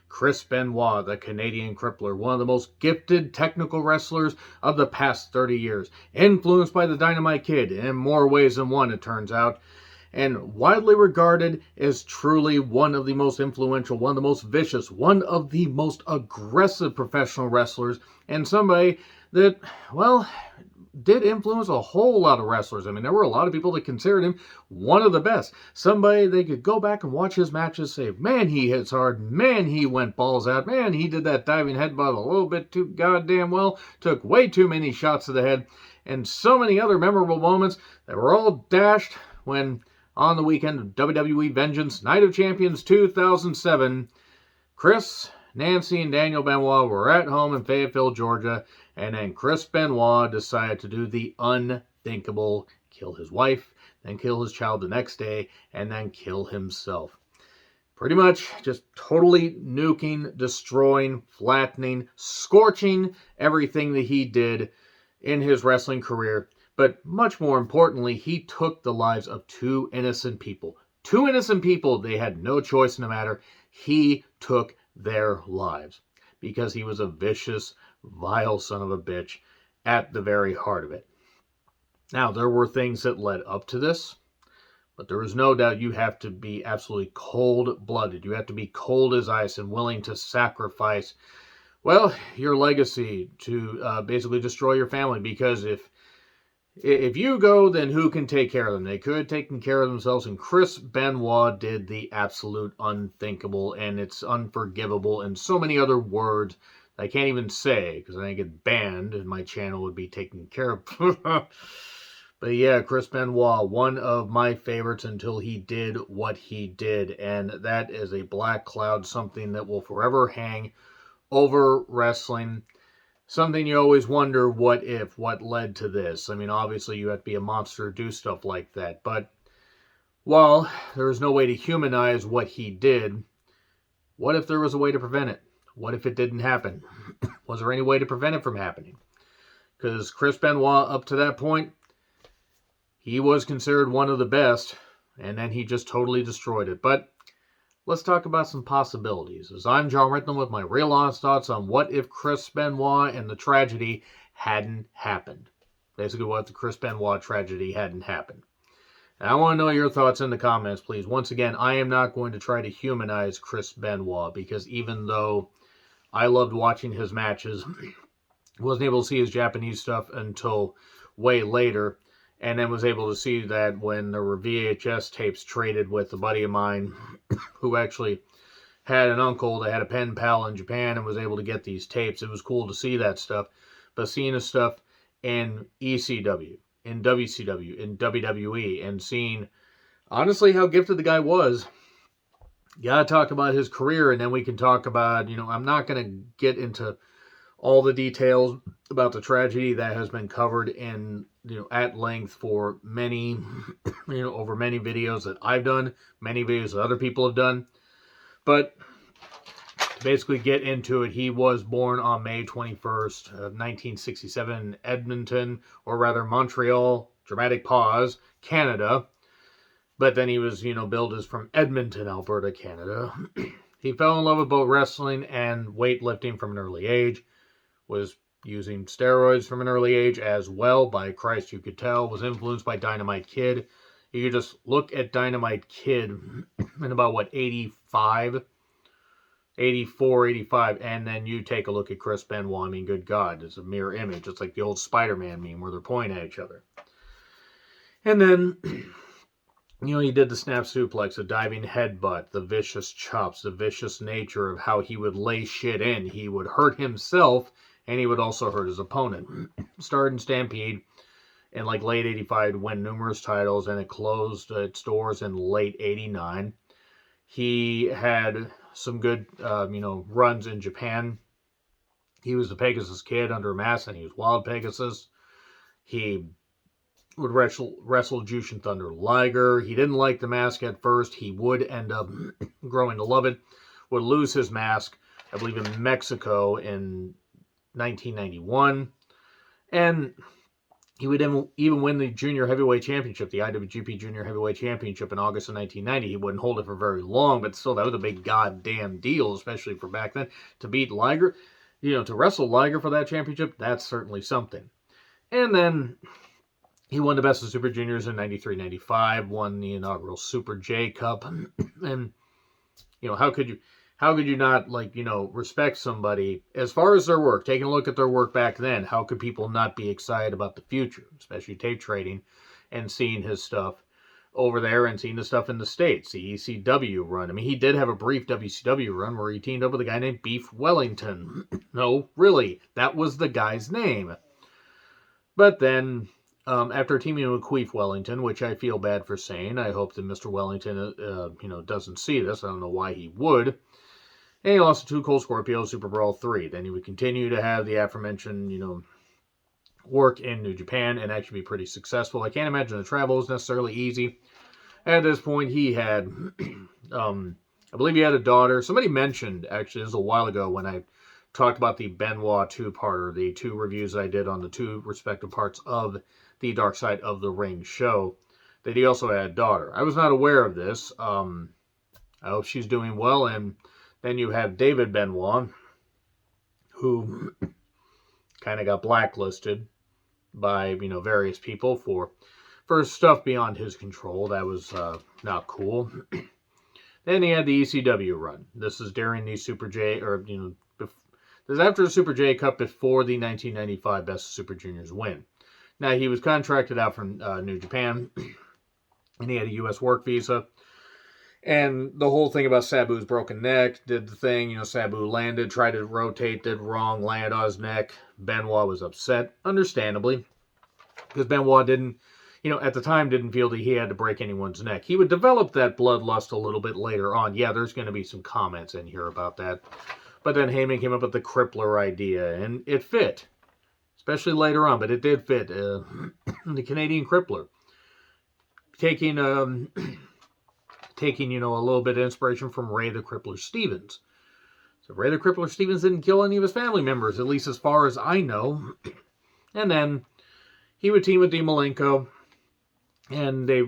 Chris Benoit, the Canadian Crippler, one of the most gifted technical wrestlers of the past 30 years, influenced by the Dynamite Kid in more ways than one, it turns out, and widely regarded as truly one of the most influential, one of the most vicious, one of the most aggressive professional wrestlers, and somebody that, well, did influence a whole lot of wrestlers. I mean, there were a lot of people that considered him one of the best. Somebody they could go back and watch his matches, say, man, he hits hard, man, he went balls out, man, he did that diving headbutt a little bit too goddamn well, took way too many shots to the head, and so many other memorable moments that were all dashed when, on the weekend of WWE Vengeance Night of Champions 2007, Chris, Nancy, and Daniel Benoit were at home in Fayetteville, Georgia, and then Chris Benoit decided to do the unthinkable, kill his wife, then kill his child the next day, and then kill himself. Pretty much just totally nuking, destroying, flattening, scorching everything that he did in his wrestling career. But much more importantly, he took the lives of two innocent people. Two innocent people, they had no choice in the matter. He took their lives because he was a vicious, vile son of a bitch at the very heart of it. Now, there were things that led up to this, but there is no doubt you have to be absolutely cold-blooded. You have to be cold as ice and willing to sacrifice, well, your legacy to basically destroy your family, because if you go, then who can take care of them? They could have taken care of themselves, and Chris Benoit did the absolute unthinkable, and it's unforgivable, and so many other words I can't even say, because I get banned, and my channel would be taken care of. But yeah, Chris Benoit, one of my favorites until he did what he did, and that is a black cloud, something that will forever hang over wrestling. Something you always wonder, what if, what led to this? I mean, obviously you have to be a monster to do stuff like that, but while there is no way to humanize what he did, what if there was a way to prevent it? What if it didn't happen? Was there any way to prevent it from happening? Because Chris Benoit, up to that point, he was considered one of the best, and then he just totally destroyed it. But let's talk about some possibilities. As I'm John Rittman with my real honest thoughts on what if Chris Benoit and the tragedy hadn't happened. Basically, what if the Chris Benoit tragedy hadn't happened. And I want to know your thoughts in the comments, please. Once again, I am not going to try to humanize Chris Benoit, because even though I loved watching his matches, wasn't able to see his Japanese stuff until way later, and then was able to see that when there were VHS tapes traded with a buddy of mine who actually had an uncle that had a pen pal in Japan and was able to get these tapes. It was cool to see that stuff. But seeing his stuff in ECW, in WCW, in WWE, and seeing, honestly, how gifted the guy was. You gotta talk about his career, and then we can talk about, I'm not going to get into all the details about the tragedy that has been covered in, at length for many, over many videos that I've done, many videos that other people have done. But to basically get into it, he was born on May 21st of 1967 in Edmonton, or rather Montreal, dramatic pause, Canada. But then he was, billed as from Edmonton, Alberta, Canada. He fell in love with both wrestling and weightlifting from an early age. Was using steroids from an early age as well. By Christ, you could tell. Was influenced by Dynamite Kid. You could just look at Dynamite Kid in about, 85, 84, 85, and then you take a look at Chris Benoit. I mean, good God, it's a mirror image. It's like the old Spider-Man meme where they're pointing at each other. And then, he did the snap suplex, the diving headbutt, the vicious chops, the vicious nature of how he would lay shit in. He would hurt himself, and he would also hurt his opponent. Started in Stampede in late 85 to win numerous titles, and it closed its doors in late 89. He had some good, runs in Japan. He was the Pegasus Kid under a mask, and he was Wild Pegasus. He would wrestle Jushin Thunder Liger. He didn't like the mask at first. He would end up growing to love it. Would lose his mask, I believe, in Mexico in 1991. And He would even win the Junior Heavyweight Championship, the IWGP Junior Heavyweight Championship in August of 1990. He wouldn't hold it for very long, but still, that was a big goddamn deal, especially for back then. To beat Liger, to wrestle Liger for that championship, that's certainly something. And then he won the Best of Super Juniors in 93-95, won the inaugural Super J Cup, and how could you not respect somebody as far as their work? Taking a look at their work back then, how could people not be excited about the future, especially tape trading and seeing his stuff over there and seeing the stuff in the States, the ECW run. I mean, he did have a brief WCW run where he teamed up with a guy named Beef Wellington. No, really, that was the guy's name. But then, after teaming with Queef Wellington, which I feel bad for saying, I hope that Mr. Wellington, doesn't see this. I don't know why he would. And he lost to Two Cold Scorpio, Super Brawl 3. Then he would continue to have the aforementioned, work in New Japan and actually be pretty successful. I can't imagine the travel was necessarily easy. At this point, he had, I believe he had a daughter. Somebody mentioned, actually, this was a while ago when I talked about the Benoit two-parter, the two reviews I did on the two respective parts of the Dark Side of the Ring show, that he also had a daughter. I was not aware of this. I hope she's doing well. And then you have David Benoit, who kind of got blacklisted by, various people for stuff beyond his control. That was not cool. Then he had the ECW run. This is during the Super J, or, this is after the Super J Cup, before the 1995 Best of Super Juniors win. Now, he was contracted out from New Japan, and he had a U.S. work visa. And the whole thing about Sabu's broken neck, did the thing, Sabu landed, tried to rotate, did wrong, landed on his neck. Benoit was upset, understandably, because Benoit didn't, at the time didn't feel that he had to break anyone's neck. He would develop that bloodlust a little bit later on. Yeah, there's going to be some comments in here about that. But then Heyman came up with the crippler idea, and it fit, especially later on, but it did fit. The Canadian crippler. Taking, a little bit of inspiration from Ray the Crippler Stevens. So Ray the Crippler Stevens didn't kill any of his family members, at least as far as I know. And then he would team with Dean Malenko, and they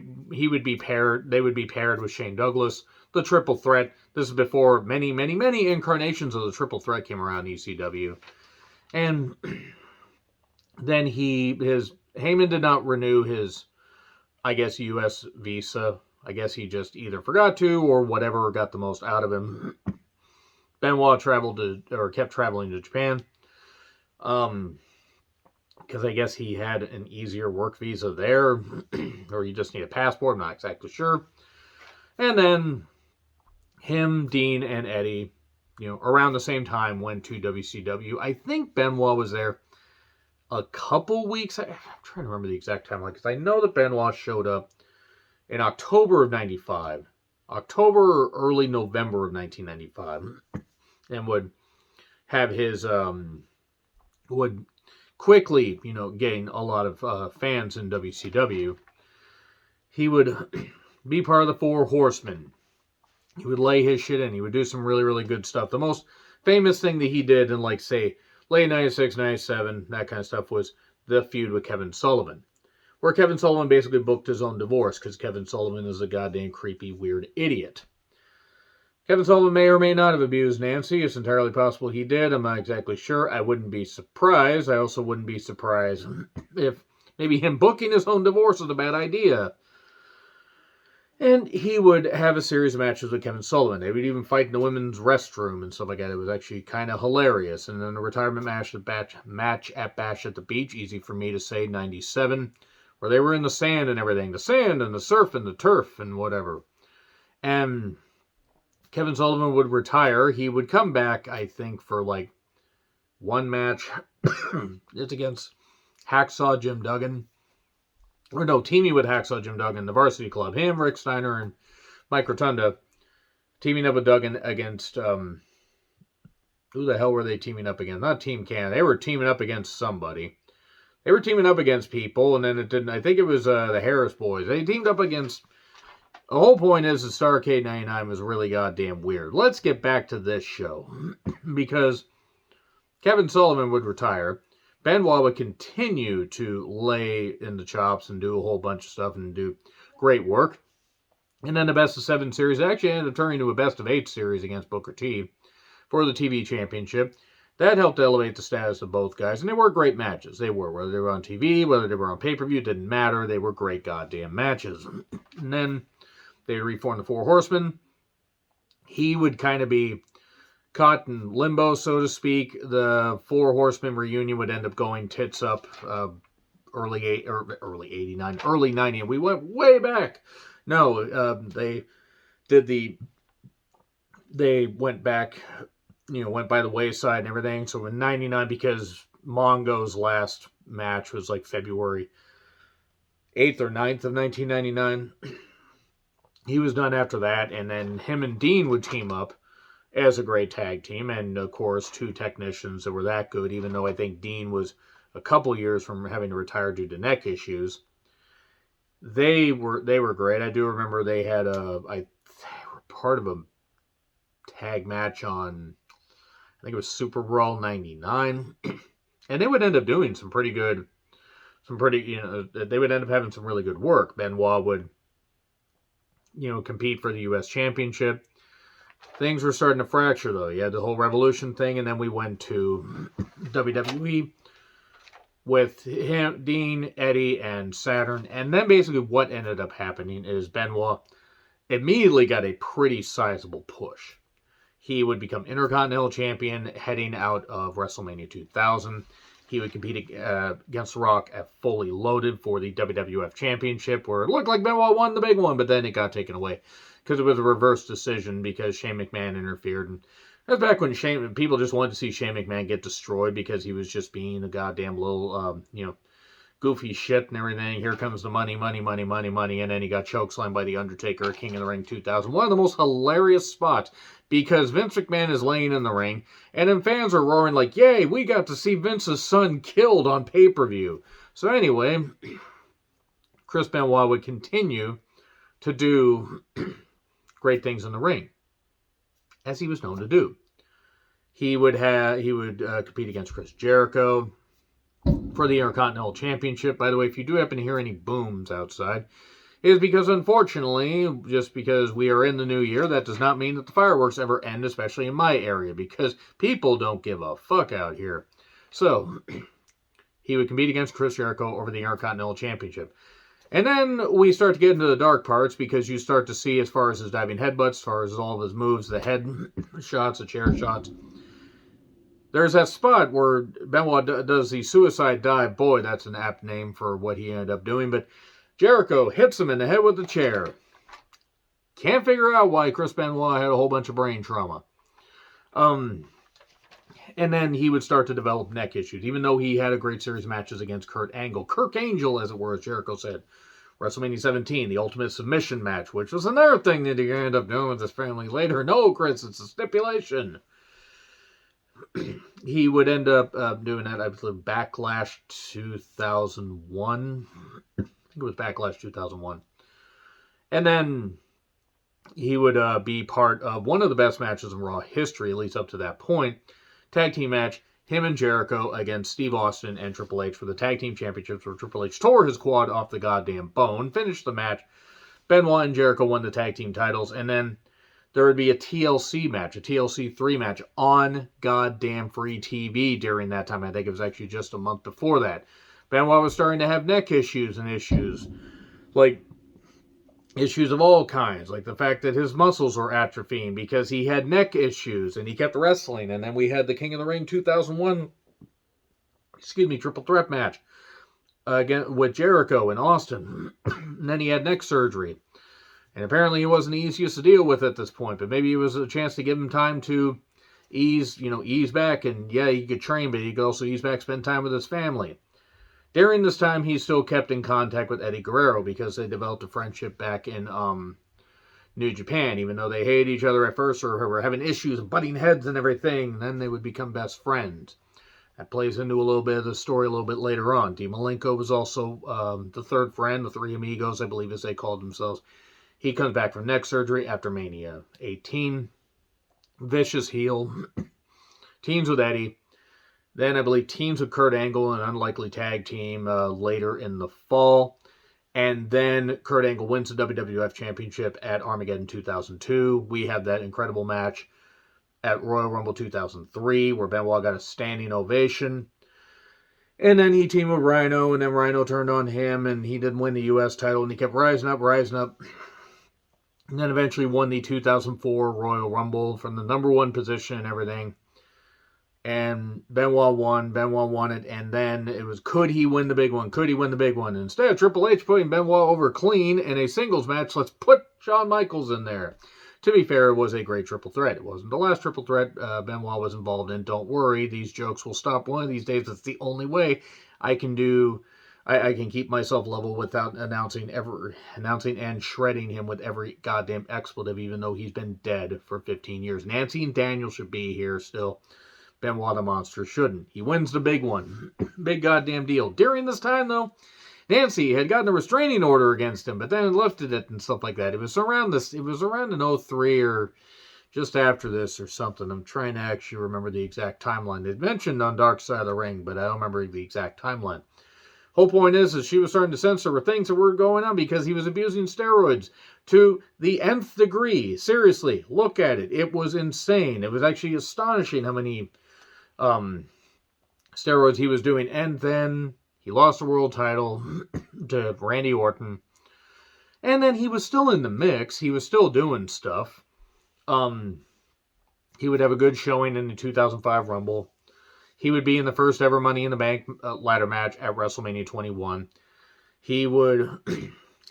would be paired with Shane Douglas, the Triple Threat. This is before many, many, many incarnations of the Triple Threat came around ECW. And then Heyman did not renew his, I guess, U.S. visa. I guess he just either forgot to or whatever got the most out of him. Benoit kept traveling to Japan. Because I guess he had an easier work visa there. Or you just need a passport, I'm not exactly sure. And then him, Dean, and Eddie, around the same time went to WCW. I think Benoit was there a couple weeks. I'm trying to remember the exact timeline, because I know that Benoit showed up in October of 95, October or early November of 1995, and would have his, would quickly, gain a lot of fans in WCW. He would be part of the Four Horsemen. He would lay his shit in. He would do some really, really good stuff. The most famous thing that he did in, say, late 96, 97, that kind of stuff, was the feud with Kevin Sullivan, where Kevin Sullivan basically booked his own divorce, because Kevin Sullivan is a goddamn creepy, weird idiot. Kevin Sullivan may or may not have abused Nancy. It's entirely possible he did. I'm not exactly sure. I wouldn't be surprised. I also wouldn't be surprised if maybe him booking his own divorce was a bad idea. And he would have a series of matches with Kevin Sullivan. They would even fight in the women's restroom and stuff like that. It was actually kind of hilarious. And then the retirement match at Bash at the Beach, easy for me to say, 97, where they were in the sand and everything. The sand and the surf and the turf and whatever. And Kevin Sullivan would retire. He would come back, I think, for one match. It's against Hacksaw Jim Duggan. Or no, teaming with Hacksaw Jim Duggan, the Varsity Club. Him, Rick Steiner, and Mike Rotunda teaming up with Duggan against, who the hell were they teaming up against? Not Team Canada. They were teaming up against somebody. They were teaming up against people, and then it didn't. I think it was the Harris Boys. They teamed up against. The whole point is that Starrcade 99 was really goddamn weird. Let's get back to this show. Because Kevin Sullivan would retire. Benoit would continue to lay in the chops and do a whole bunch of stuff and do great work. And then the best of 7 series actually ended up turning into a best of 8 series against Booker T for the TV championship. That helped elevate the status of both guys, and they were great matches. They were, whether they were on TV, whether they were on pay-per-view, didn't matter. They were great goddamn matches. And then they reformed the Four Horsemen. He would kind of be caught in limbo, so to speak. The Four Horsemen reunion would end up going tits up early 89, early 90, and we went way back. No, they went back, went by the wayside and everything. So in 99, because Mongo's last match was like February 8th or 9th of 1999, he was done after that. And then him and Dean would team up as a great tag team. And of course, 2 technicians that were that good, even though I think Dean was a couple years from having to retire due to neck issues. They were great. I do remember they were part of a tag match on, I think it was Super Brawl 99. And they would end up doing they would end up having some really good work. Benoit would, compete for the U.S. Championship. Things were starting to fracture, though. You had the whole Revolution thing, and then we went to WWE with him, Dean, Eddie, and Saturn. And then basically what ended up happening is Benoit immediately got a pretty sizable push. He would become Intercontinental Champion heading out of WrestleMania 2000. He would compete against The Rock at Fully Loaded for the WWF Championship, where it looked like Benoit won the big one, but then it got taken away because it was a reverse decision because Shane McMahon interfered. And that's back when people just wanted to see Shane McMahon get destroyed because he was just being a goddamn little, goofy shit and everything. Here comes the money, money, money, money, money. And then he got chokeslammed by The Undertaker at King of the Ring 2000. One of the most hilarious spots because Vince McMahon is laying in the ring and then fans are roaring like, yay, we got to see Vince's son killed on pay-per-view. So anyway, Chris Benoit would continue to do great things in the ring, as he was known to do. He would compete against Chris Jericho for the Intercontinental Championship. By the way, if you do happen to hear any booms outside, it is because, unfortunately, just because we are in the new year, that does not mean that the fireworks ever end, especially in my area, because people don't give a fuck out here. So, he would compete against Chris Jericho over the Intercontinental Championship. And then we start to get into the dark parts because you start to see, as far as his diving headbutts, as far as all of his moves, the head shots, the chair shots. There's that spot where Benoit does the suicide dive. Boy, that's an apt name for what he ended up doing. But Jericho hits him in the head with the chair. Can't figure out why Chris Benoit had a whole bunch of brain trauma. And then he would start to develop neck issues, even though he had a great series of matches against Kurt Angle. Kirk Angel, as it were, as Jericho said. WrestleMania 17, the Ultimate Submission match, which was another thing that he ended up doing with his family later. No, Chris, it's a stipulation. He would end up doing that, I believe, Backlash 2001. I think it was Backlash 2001. And then he would be part of one of the best matches in Raw history, at least up to that point. Tag team match, him and Jericho against Steve Austin and Triple H for the tag team championships, where Triple H tore his quad off the goddamn bone, finished the match. Benoit and Jericho won the tag team titles, and then there would be a TLC match, a TLC 3 match on goddamn free TV during that time. I think it was actually just a month before that. Benoit was starting to have neck issues and issues. Like, issues of all kinds. Like the fact that his muscles were atrophying because he had neck issues and he kept wrestling. And then we had the King of the Ring 2001, triple threat match again with Jericho and Austin. And then he had neck surgery. And apparently he wasn't the easiest to deal with at this point, but maybe it was a chance to give him time to ease back. And yeah, he could train, but he could also ease back, spend time with his family. During this time, he still kept in contact with Eddie Guerrero because they developed a friendship back in New Japan. Even though they hated each other at first or were having issues and butting heads and everything, then they would become best friends. That plays into a little bit of the story a little bit later on. Dean Malenko was also the third friend, the Three Amigos, I believe as they called themselves. He comes back from neck surgery after Mania 18. Vicious heel. Teams with Eddie. Then I believe teams with Kurt Angle, an unlikely tag team later in the fall. And then Kurt Angle wins the WWF Championship at Armageddon 2002. We had that incredible match at Royal Rumble 2003 where Benoit got a standing ovation. And then he teamed with Rhino, and then Rhino turned on him, and he didn't win the U.S. title, and he kept rising up. And then eventually won the 2004 Royal Rumble from the number one position and everything. And Benoit won it, and then it was, could he win the big one? Could he win the big one? And instead of Triple H putting Benoit over clean in a singles match, let's put Shawn Michaels in there. To be fair, it was a great triple threat. It wasn't the last triple threat Benoit was involved in. Don't worry, these jokes will stop one of these days. It's the only way I can do. I can keep myself level without announcing and shredding him with every goddamn expletive, even though he's been dead for 15 years. Nancy and Daniel should be here still. Benoit the Monster shouldn't. He wins the big one. Big goddamn deal. During this time, though, Nancy had gotten a restraining order against him, but then lifted it and stuff like that. It was around in 03 or just after this or something. I'm trying to actually remember the exact timeline. They'd mentioned on Dark Side of the Ring, but I don't remember the exact timeline. Whole point is she was starting to censor things that were going on because he was abusing steroids to the nth degree. Seriously, look at it. It was insane. It was actually astonishing how many steroids he was doing. And then he lost the world title to Randy Orton. And then he was still in the mix. He was still doing stuff. He would have a good showing in the 2005 Rumble. He would be in the first ever Money in the Bank ladder match at WrestleMania 21. He would, I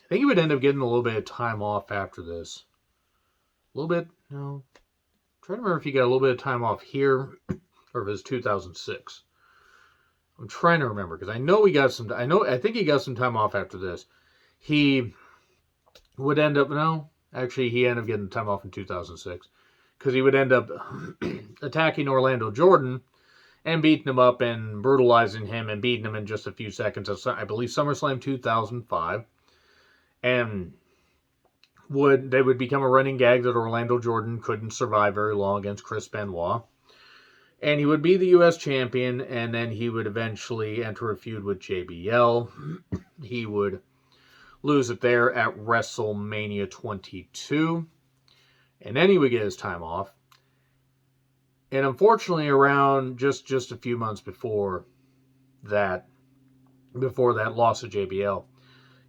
think he would end up getting a little bit of time off after this. A little bit, no. I'm trying to remember if he got a little bit of time off here or if it was 2006. I'm trying to remember because I think he got some time off after this. He would end up, he ended up getting time off in 2006 because he would end up attacking Orlando Jordan and beating him up and brutalizing him and beating him in just a few seconds. I believe SummerSlam 2005. And they would become a running gag that Orlando Jordan couldn't survive very long against Chris Benoit. And he would be the U.S. champion, and then he would eventually enter a feud with JBL. He would lose it there at WrestleMania 22. And then he would get his time off. And unfortunately, around just a few months before that loss of JBL,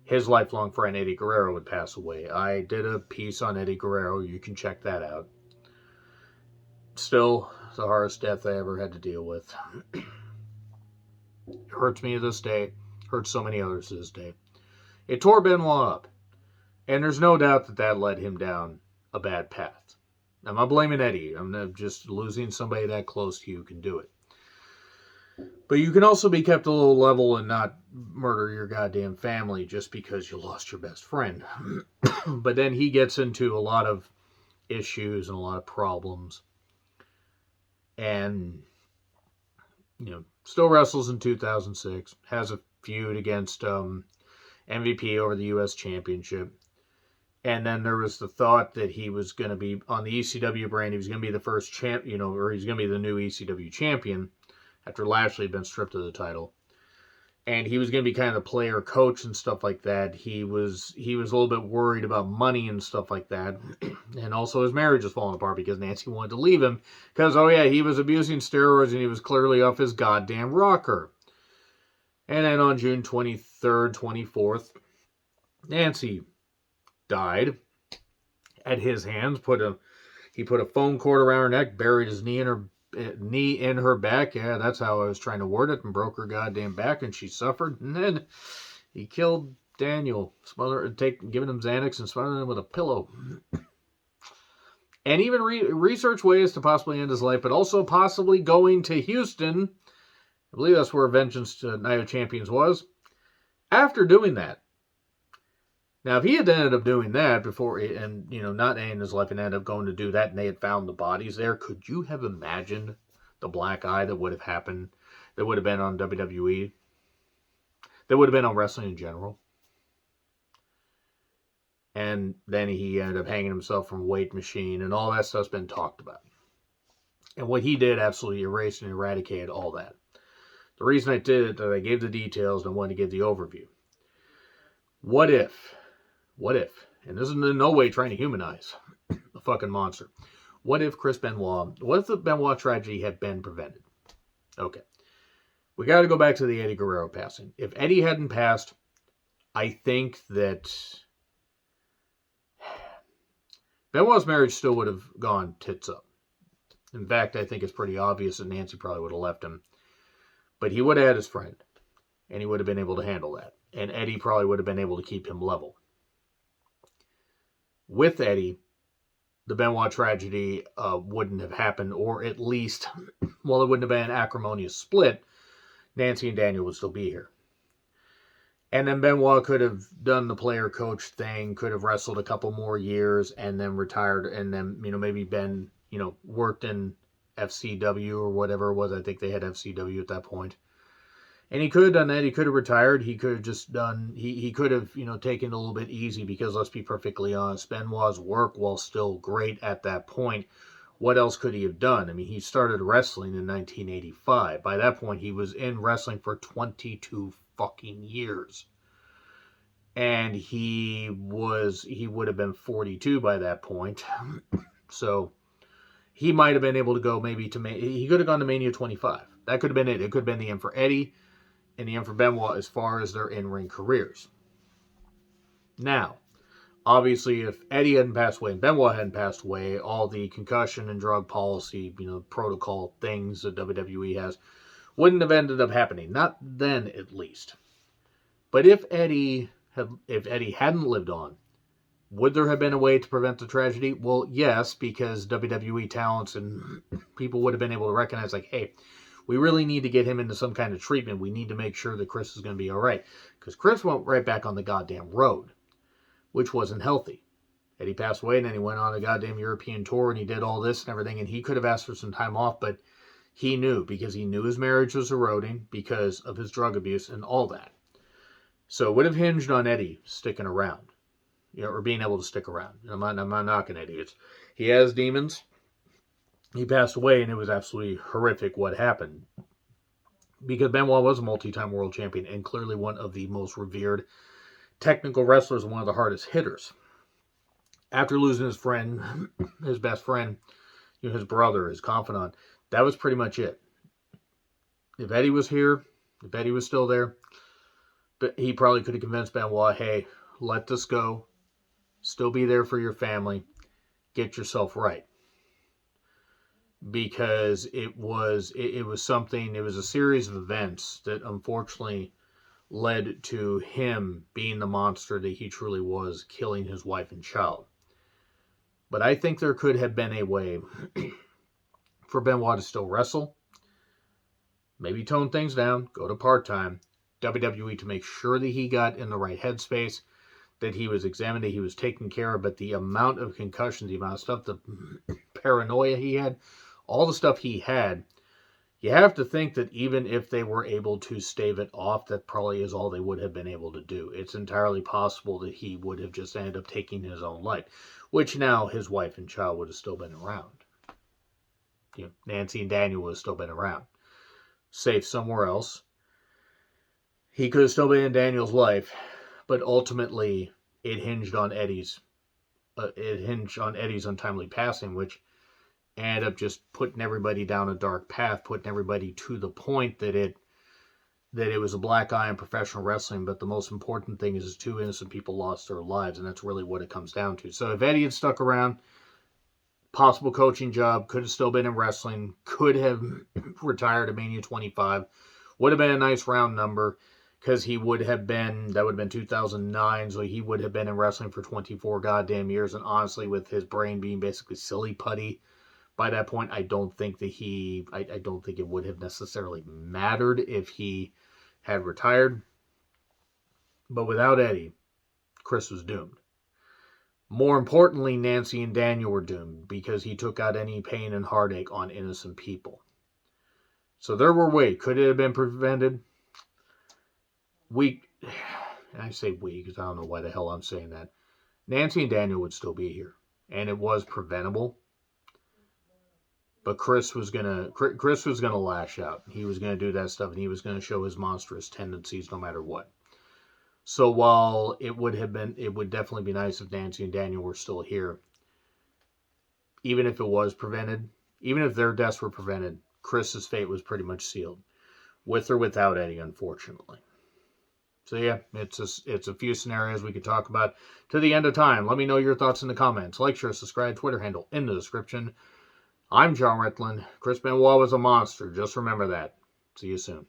his lifelong friend Eddie Guerrero would pass away. I did a piece on Eddie Guerrero. You can check that out. Still, the hardest death I ever had to deal with. It hurts me to this day. Hurts so many others to this day. It tore Benoit up. And there's no doubt that led him down a bad path. I'm not blaming Eddie. I'm not just losing somebody that close to you can do it. But you can also be kept a little level and not murder your goddamn family just because you lost your best friend. But then he gets into a lot of issues and a lot of problems. And, still wrestles in 2006. Has a feud against MVP over the U.S. Championship. And then there was the thought that he was going to be on the ECW brand. He was going to be the first champ, or he's going to be the new ECW champion after Lashley had been stripped of the title. And he was going to be kind of the player coach and stuff like that. He was a little bit worried about money and stuff like that. And also his marriage was falling apart because Nancy wanted to leave him. Because, he was abusing steroids and he was clearly off his goddamn rocker. And then on June 23rd, 24th, Nancy died at his hands. He put a foam cord around her neck, buried his knee in her back. Yeah, that's how I was trying to word it, and broke her goddamn back, and she suffered. And then he killed Daniel, giving him Xanax and smothering him with a pillow. And even research ways to possibly end his life, but also possibly going to Houston. I believe that's where Vengeance Night of Champions was. After doing that. Now, if he had ended up doing that before, and, not ending his life and ended up going to do that, and they had found the bodies there, could you have imagined the black eye that would have happened, that would have been on WWE, that would have been on wrestling in general? And then he ended up hanging himself from a weight machine, and all that stuff's been talked about. And what he did absolutely erased and eradicated all that. The reason I did it, that I gave the details and I wanted to give the overview. What if, and this is in no way trying to humanize the fucking monster. What if what if the Benoit tragedy had been prevented? Okay. We got to go back to the Eddie Guerrero passing. If Eddie hadn't passed, I think that Benoit's marriage still would have gone tits up. In fact, I think it's pretty obvious that Nancy probably would have left him. But he would have had his friend, and he would have been able to handle that. And Eddie probably would have been able to keep him level. With Eddie, the Benoit tragedy wouldn't have happened, or at least, well, it wouldn't have been an acrimonious split. Nancy and Daniel would still be here. And then Benoit could have done the player-coach thing, could have wrestled a couple more years, and then retired, and then, maybe been, worked in FCW or whatever it was. I think they had FCW at that point. And he could have done that. He could have retired. He could have just done, he could have, taken it a little bit easy, because let's be perfectly honest, Benoit's work, while still great at that point, what else could he have done? He started wrestling in 1985. By that point, he was in wrestling for 22 fucking years. And he would have been 42 by that point. So he might have been able to go he could have gone to Mania 25. That could have been it. It could have been the end for Eddie and the end for Benoit as far as their in-ring careers. Now, obviously, if Eddie hadn't passed away and Benoit hadn't passed away, all the concussion and drug policy, protocol things that WWE has wouldn't have ended up happening. Not then, at least. But if Eddie hadn't lived on, would there have been a way to prevent the tragedy? Well, yes, because WWE talents and people would have been able to recognize, like, hey, we really need to get him into some kind of treatment. We need to make sure that Chris is going to be all right. Because Chris went right back on the goddamn road, which wasn't healthy. Eddie passed away, and then he went on a goddamn European tour, and he did all this and everything, and he could have asked for some time off, but he knew, because he knew his marriage was eroding because of his drug abuse and all that. So it would have hinged on Eddie sticking around, or being able to stick around. I'm not knocking Eddie. He has demons. He passed away, and it was absolutely horrific what happened. Because Benoit was a multi-time world champion, and clearly one of the most revered technical wrestlers and one of the hardest hitters. After losing his friend, his best friend, his brother, his confidant, that was pretty much it. If Eddie was here, if Eddie was still there, but he probably could have convinced Benoit, hey, let this go. Still be there for your family. Get yourself right. Because it was a series of events that unfortunately led to him being the monster that he truly was, killing his wife and child. But I think there could have been a way for Benoit to still wrestle, maybe tone things down, go to part-time, WWE to make sure that he got in the right headspace, that he was examined, that he was taken care of, but the amount of concussions, the amount of stuff, the paranoia he had, all the stuff he had, you have to think that even if they were able to stave it off, that probably is all they would have been able to do. It's entirely possible that he would have just ended up taking his own life, which now his wife and child would have still been around. Nancy and Daniel would have still been around. Safe somewhere else. He could have still been in Daniel's life, but ultimately it hinged on Eddie's untimely passing, which ended up just putting everybody down a dark path, putting everybody to the point that it was a black eye in professional wrestling. But the most important thing is 2 innocent people lost their lives, and that's really what it comes down to. So if Eddie had stuck around, possible coaching job, could have still been in wrestling, could have retired at Mania 25, would have been a nice round number, because that would have been 2009, so he would have been in wrestling for 24 goddamn years, and honestly, with his brain being basically silly putty by that point, I don't think it would have necessarily mattered if he had retired. But without Eddie, Chris was doomed. More importantly, Nancy and Daniel were doomed, because he took out any pain and heartache on innocent people. So there were ways. Could it have been prevented? I say we, because I don't know why the hell I'm saying that. Nancy and Daniel would still be here, and it was preventable. But Chris was gonna lash out. He was gonna do that stuff, and he was gonna show his monstrous tendencies no matter what. So while it would definitely be nice if Nancy and Daniel were still here, even if it was prevented, even if their deaths were prevented, Chris's fate was pretty much sealed, with or without Eddie, unfortunately. So yeah, it's a few scenarios we could talk about to the end of time. Let me know your thoughts in the comments. Like, share, subscribe, Twitter handle in the description. I'm John Ritland. Chris Benoit was a monster. Just remember that. See you soon.